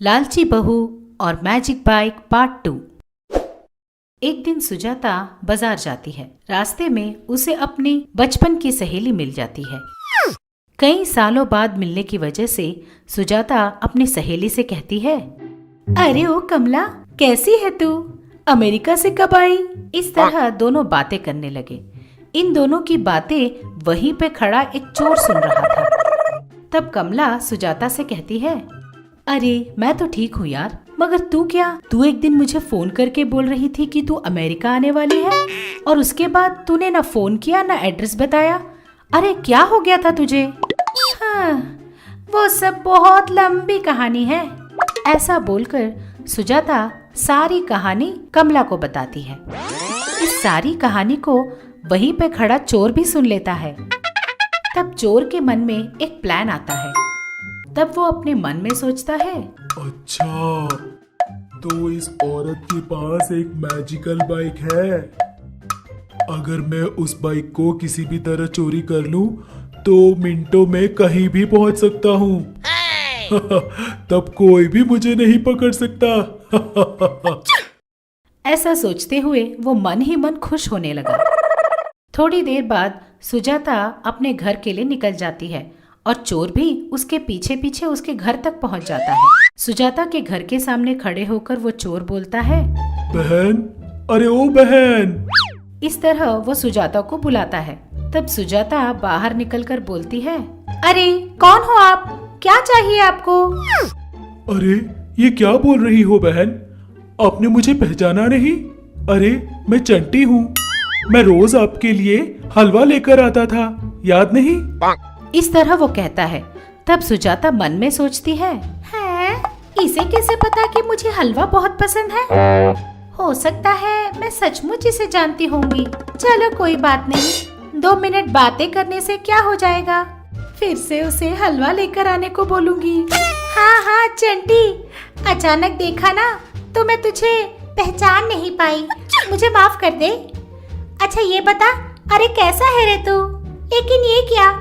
लालची बहू और मैजिक बाइक पार्ट 2। एक दिन सुजाता बाजार जाती है। रास्ते में उसे अपनी बचपन की सहेली मिल जाती है। कई सालों बाद मिलने की वजह से सुजाता अपनी सहेली से कहती है, अरे ओ कमला, कैसी है तू? अमेरिका से कब आई? इस तरह दोनों बातें करने लगे। इन दोनों की बातें वहीं पे खड़ा एक चोर सुन रहा था। तब कमला सुजाता से कहती है, अरे मैं तो ठीक हूँ यार, मगर तू क्या? तू एक दिन मुझे फोन करके बोल रही थी कि तू अमेरिका आने वाली है और उसके बाद तूने ना फोन किया ना एड्रेस बताया। अरे क्या हो गया था तुझे? हाँ, वो सब बहुत लंबी कहानी है। ऐसा बोलकर सुजाता सारी कहानी कमला को बताती है। इस सारी कहानी को वहीं पे खड़ा चोर भी सुन लेता है। तब चोर के मन में एक प्लान आता है। तब वो अपने मन में सोचता है, अच्छा, तो इस औरत के पास एक मैजिकल बाइक है। अगर मैं उस बाइक को किसी भी तरह चोरी कर लूं, तो मिनटों में कहीं भी पहुंच सकता हूं। तब कोई भी मुझे नहीं पकड़ सकता। ऐसा सोचते हुए वो मन ही मन खुश होने लगा। थोड़ी देर बाद सुजाता अपने घर के लिए निकल जाती है और चोर भी उसके पीछे पीछे उसके घर तक पहुंच जाता है। सुजाता के घर के सामने खड़े होकर वो चोर बोलता है, बहन, अरे ओ बहन। इस तरह वो सुजाता को बुलाता है। तब सुजाता बाहर निकलकर बोलती है, अरे कौन हो आप? क्या चाहिए आपको? अरे ये क्या बोल रही हो बहन? आपने मुझे पहचाना नहीं? अरे मैं चंटी हूँ। मैं रोज आपके लिए हलवा लेकर आता था, याद नहीं? इस तरह वो कहता है। तब सुजाता मन में सोचती है, इसे कैसे पता कि मुझे हलवा बहुत पसंद है? हो सकता है मैं सचमुच इसे जानती होंगी। चलो कोई बात नहीं, 2 मिनट बातें करने से क्या हो जाएगा। फिर से उसे हलवा लेकर आने को बोलूंगी। हाँ चंटी, अचानक देखा ना तो मैं तुझे पहचान नहीं पाई, मुझे माफ कर दे। अच्छा ये बता, अरे कैसा है रे तू? लेकिन ये क्या,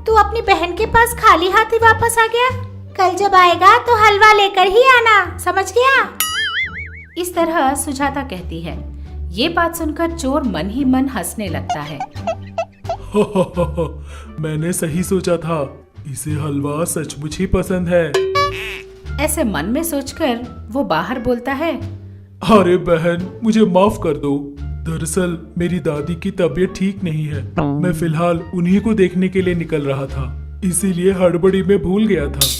तू अपनी बहन के पास खाली हाथ ही वापस आ गया? कल जब आएगा तो हलवा लेकर ही आना, समझ गया? इस तरह सुजाता कहती है। ये बात सुनकर चोर मन ही मन हंसने लगता है। मैंने सही सोचा था, इसे हलवा सचमुच ही पसंद है। ऐसे मन में सोचकर वो बाहर बोलता है, अरे बहन, मुझे माफ कर दो। दरअसल मेरी दादी की तबीयत ठीक नहीं है। मैं फिलहाल उन्हीं को देखने के लिए निकल रहा था, इसीलिए हड़बड़ी में भूल गया था।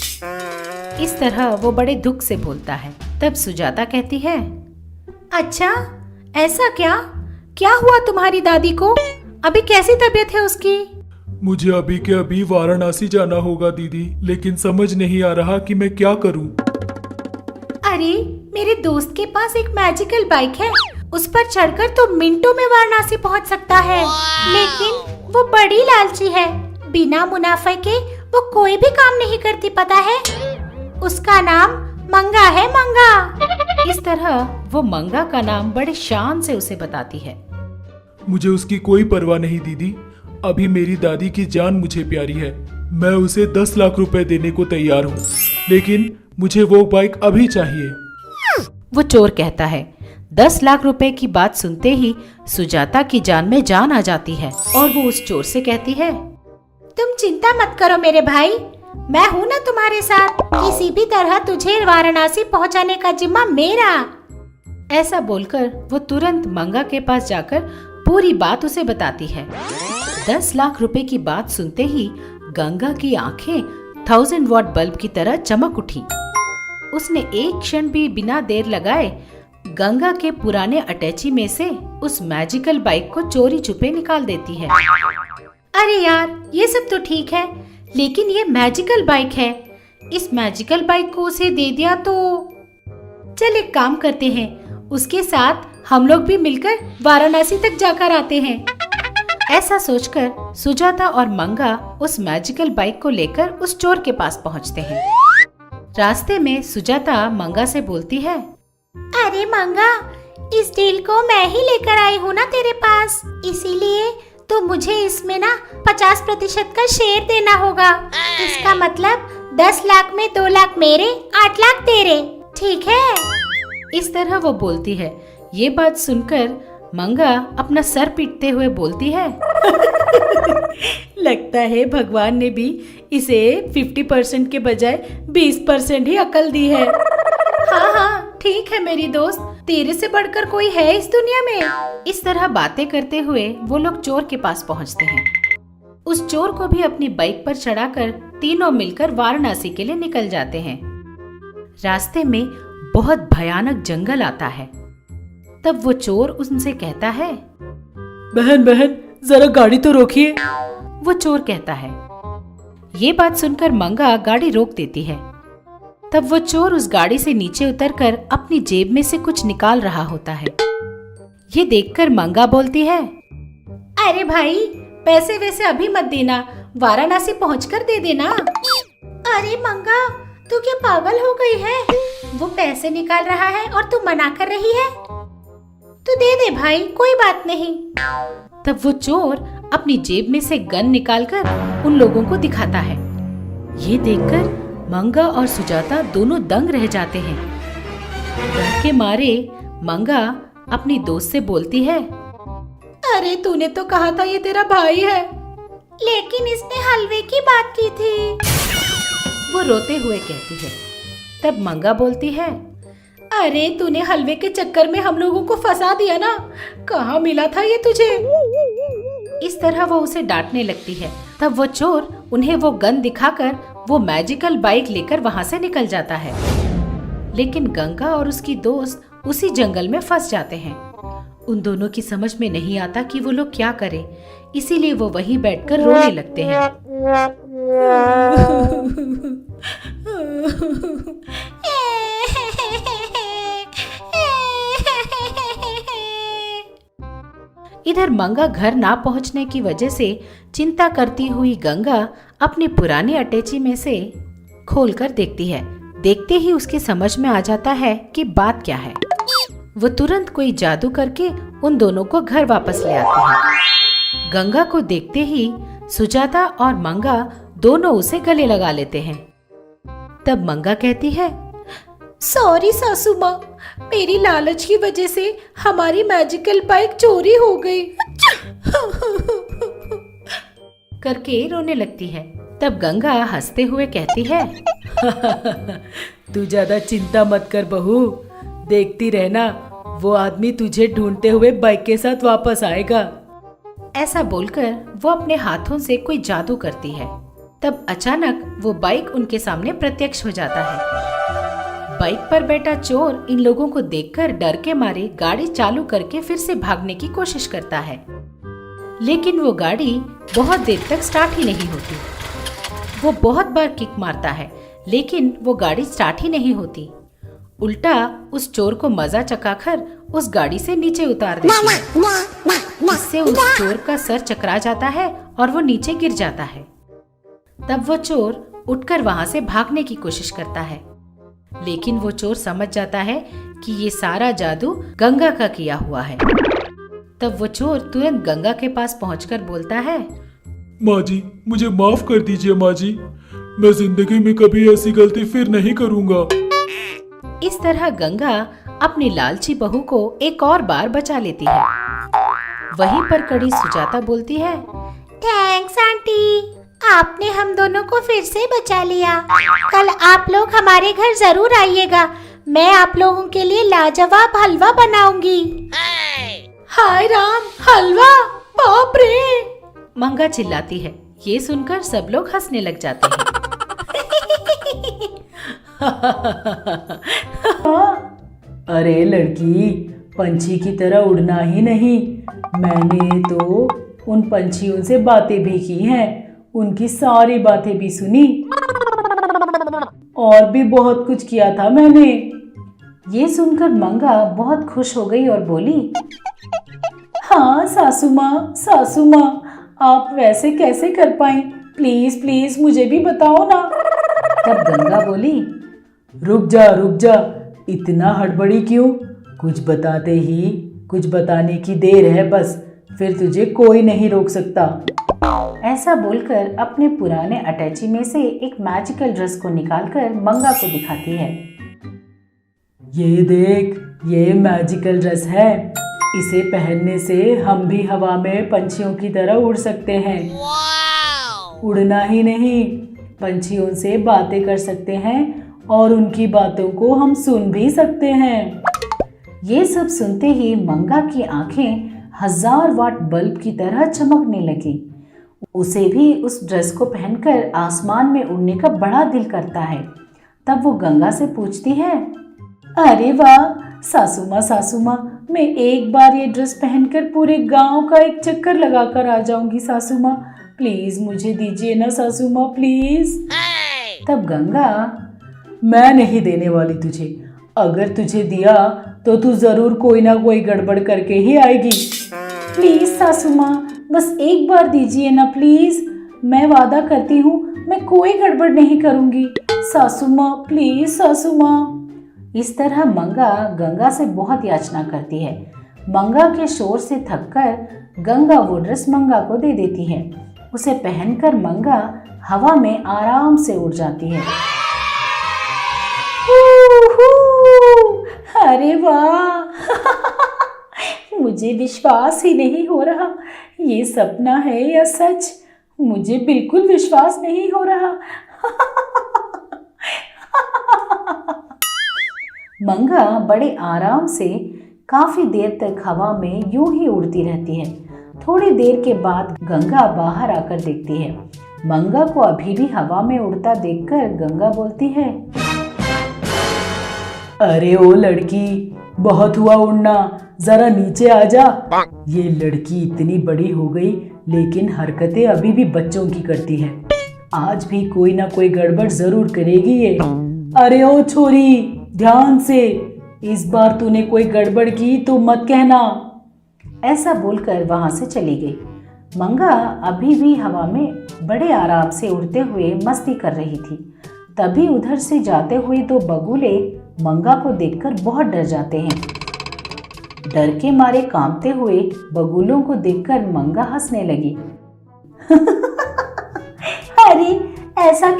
इस तरह वो बड़े दुख से बोलता है। तब सुजाता कहती है, अच्छा ऐसा क्या? क्या हुआ तुम्हारी दादी को? अभी कैसी तबीयत है उसकी? मुझे अभी के अभी वाराणसी जाना होगा दीदी, लेकिन समझ नहीं आ रहा कि मैं क्या करूं। अरे मेरे दोस्त के पास एक मैजिकल बाइक है, उस पर चढ़कर तो मिनटों में वाराणसी पहुंच सकता है। लेकिन वो बड़ी लालची है, बिना मुनाफे के वो कोई भी काम नहीं करती, पता है? उसका नाम मंगा है, मंगा। इस तरह वो मंगा का नाम बड़े शान से उसे बताती है। मुझे उसकी कोई परवाह नहीं दीदी, अभी मेरी दादी की जान मुझे प्यारी है। मैं उसे 10 लाख रुपए देने को तैयार हूँ, लेकिन मुझे वो बाइक अभी चाहिए। वो चोर कहता है। 10 लाख रुपए की बात सुनते ही सुजाता की जान में जान आ जाती है और वो उस चोर से कहती है, तुम चिंता मत करो मेरे भाई, मैं हूँ ना तुम्हारे साथ। किसी भी तरह तुझे वाराणसी पहुँचाने का जिम्मा मेरा। ऐसा बोलकर वो तुरंत मंगा के पास जाकर पूरी बात उसे बताती है। 10 लाख रुपए की बात सुनते ही गंगा की आंखें 1000 वॉट बल्ब की तरह चमक उठी। उसने एक क्षण भी बिना देर लगाए गंगा के पुराने अटैची में से उस मैजिकल बाइक को चोरी छुपे निकाल देती है। अरे यार, ये सब तो ठीक है, लेकिन ये मैजिकल बाइक है। इस मैजिकल बाइक को उसे दे दिया तो चल एक काम करते हैं, उसके साथ हम लोग भी मिलकर वाराणसी तक जाकर आते हैं। ऐसा सोचकर सुजाता और मंगा उस मैजिकल बाइक को लेकर उस चोर के पास पहुंचते हैं। रास्ते में सुजाता मंगा से बोलती है, अरे मंगा, इस डील को मैं ही लेकर आई हूँ ना तेरे पास, इसीलिए तो मुझे इसमें ना 50% का शेयर देना होगा। इसका मतलब 10 लाख में 2 लाख मेरे, 8 लाख तेरे, ठीक है? इस तरह वो बोलती है। ये बात सुनकर मंगा अपना सर पीटते हुए बोलती है लगता है भगवान ने भी इसे 50% के बजाय 20% ही अकल दी है। हाँ हाँ ठीक है मेरी दोस्त, तेरे से बढ़कर कोई है इस दुनिया में। इस तरह बातें करते हुए वो लोग चोर के पास पहुंचते हैं। उस चोर को भी अपनी बाइक पर चढ़ाकर तीनों मिलकर वाराणसी के लिए निकल जाते हैं। रास्ते में बहुत भयानक जंगल आता है। तब वो चोर उनसे कहता है, बहन बहन जरा गाड़ी तो रोकिए। वो चोर कहता है। ये बात सुनकर मंगा गाड़ी रोक देती है। तब वो चोर उस गाड़ी से नीचे उतरकर अपनी जेब में से कुछ निकाल रहा होता है। ये देखकर मंगा बोलती है, अरे भाई पैसे वैसे अभी मत देना, वाराणसी पहुंचकर दे देना। अरे मंगा तू क्या पागल हो गई है? वो पैसे निकाल रहा है और तू मना कर रही है। तू दे दे भाई, कोई बात नहीं। तब वो चोर अपनी जेब में से गन निकालकर उन लोगों को दिखाता है। ये देखकर मंगा और सुजाता दोनों दंग रह जाते हैं। डर के मारे मंगा अपनी दोस्त से बोलती है, अरे तूने तो कहा था ये तेरा भाई है, लेकिन इसने हलवे की बात की थी। वो रोते हुए कहती है। तब मंगा बोलती है, अरे तूने हलवे के चक्कर में हम लोगों को फंसा दिया ना, कहाँ मिला था ये तुझे? इस तरह वो उसे डांटने लगती है। तब वो चोर उन्हें वो गन दिखाकर वो मैजिकल बाइक लेकर वहाँ से निकल जाता है। लेकिन गंगा और उसकी दोस्त उसी जंगल में फंस जाते हैं। उन दोनों की समझ में नहीं आता कि वो लोग क्या करें, इसीलिए वो वहीं बैठकर रोने लगते हैं। इधर मंगा घर ना पहुंचने की वजह से चिंता करती हुई गंगा अपनी पुरानी अटैची में से खोलकर देखती है। देखते ही उसकी समझ में आ जाता है कि बात क्या है। वो तुरंत कोई जादू करके उन दोनों को घर वापस ले आती है। गंगा को देखते ही सुजाता और मंगा दोनों उसे गले लगा लेते हैं। तब मंगा कहती है, सॉरी सासू माँ, मेरी लालच की वजह से हमारी मैजिकल बाइक चोरी हो गई करके रोने लगती है। तब गंगा हंसते हुए कहती है, तू ज्यादा चिंता मत कर बहू, देखती रहना वो आदमी तुझे ढूंढते हुए बाइक के साथ वापस आएगा। ऐसा बोलकर वो अपने हाथों से कोई जादू करती है। तब अचानक वो बाइक उनके सामने प्रत्यक्ष हो जाता है। बाइक पर बैठा चोर इन लोगों को देखकर डर के मारे गाड़ी चालू करके फिर से भागने की कोशिश करता है, लेकिन वो गाड़ी बहुत देर तक स्टार्ट ही नहीं होती। वो बहुत बार किक मारता है, लेकिन वो गाड़ी स्टार्ट ही नहीं होती। उल्टा उस चोर को मजा चखाकर उस गाड़ी से नीचे उतार देती है। इससे उस चोर का सर चकरा जाता है और वो नीचे गिर जाता है। तब वो चोर उठकर वहां से भागने की कोशिश करता है, लेकिन वो चोर समझ जाता है कि ये सारा जादू गंगा का किया हुआ है। तब वो चोर तुरंत गंगा के पास पहुंचकर बोलता है, माँ जी मुझे माफ कर दीजिए माँ जी, मैं जिंदगी में कभी ऐसी गलती फिर नहीं करूँगा। इस तरह गंगा अपनी लालची बहू को एक और बार बचा लेती है। वहीं पर खड़ी सुजाता बोलती है, थैंक्स आंटी, आपने हम दोनों को फिर से बचा लिया। कल आप लोग हमारे घर जरूर आइएगा, मैं आप लोगों के लिए लाजवाब हलवा बनाऊंगी। हाय राम, हलवा, बाप रे! मंगा चिल्लाती है। ये सुनकर सब लोग हंसने लग जाते हैं। अरे लड़की, पंछी की तरह उड़ना ही नहीं, मैंने तो उन पंछियों से बातें भी की हैं, उनकी सारी बातें भी सुनी और भी बहुत कुछ किया था मैंने। ये सुनकर मंगा बहुत खुश हो गई और बोली, हाँ सासू माँ, आप वैसे कैसे कर पाई? प्लीज प्लीज मुझे भी बताओ ना। तब गंगा बोली, रुक जा, इतना हड़बड़ी क्यों? कुछ बताते ही कुछ बताने की देर है बस, फिर तुझे कोई नहीं रोक सकता। ऐसा बोलकर अपने पुराने अटैची में से एक मैजिकल ड्रेस को निकालकर मंगा को दिखाती है। ये देख, ये मैजिकल ड्रेस है। इसे पहनने से हम भी हवा में पंछियों की तरह उड़ सकते हैं। उड़ना ही नहीं, पंछियों से बातें कर सकते हैं और उनकी बातों को हम सुन भी सकते हैं। ये सब सुनते ही मंगा की आंखें 1000 वाट बल्ब की तरह चमकने लगी। उसे भी उस ड्रेस को पहनकर आसमान में उड़ने का बड़ा दिल करता है। तब वो गंगा से पूछती है, अरे वाह सासू माँ, मैं एक बार ये ड्रेस पहनकर पूरे गांव का एक चक्कर लगाकर आ जाऊंगी सासू माँ। प्लीज मुझे दीजिए ना सासू माँ, प्लीज। तब गंगा, मैं नहीं देने वाली तुझे। अगर तुझे दिया तो तू जरूर कोई ना कोई गड़बड़ करके ही आएगी। प्लीज सासू माँ, बस एक बार दीजिए ना प्लीज। मैं वादा करती हूँ मैं कोई गड़बड़ नहीं करूँगी। सासू माँ, प्लीज सासू माँ। इस तरह मंगा गंगा से बहुत याचना करती है। मंगा के शोर से थककर गंगा वो ड्रेस मंगा को दे देती है। उसे पहनकर मंगा हवा में आराम से उड़ जाती है। अरे वाह मुझे विश्वास ही नहीं हो रहा, ये सपना है या सच। मुझे बिल्कुल विश्वास नहीं हो रहा। मंगा बड़े आराम से काफी देर तक हवा में यूं ही उड़ती रहती है। थोड़ी देर के बाद गंगा बाहर आकर देखती है। मंगा को अभी भी हवा में उड़ता देखकर गंगा बोलती है, अरे ओ लड़की, बहुत हुआ उड़ना, जरा नीचे आ जा। ये लड़की इतनी बड़ी हो गई लेकिन हरकतें अभी भी बच्चों की करती है। आज भी कोई ना कोई गड़बड़ जरूर करेगी ये। अरे ओ छोरी, ध्यान से, इस बार तूने कोई गड़बड़ की तो मत कहना। ऐसा बोलकर वहां से चली गई। मंगा अभी भी हवा में बड़े आराम से उड़ते हुए मस्ती कर रही थी। तभी उधर से जाते हुए दो बगुले मंगा को देखकर बहुत डर जाते हैं। डर के मारे कांपते हुए बगुलों को देखकर मंगा हंसने लगी। अरे ऐसा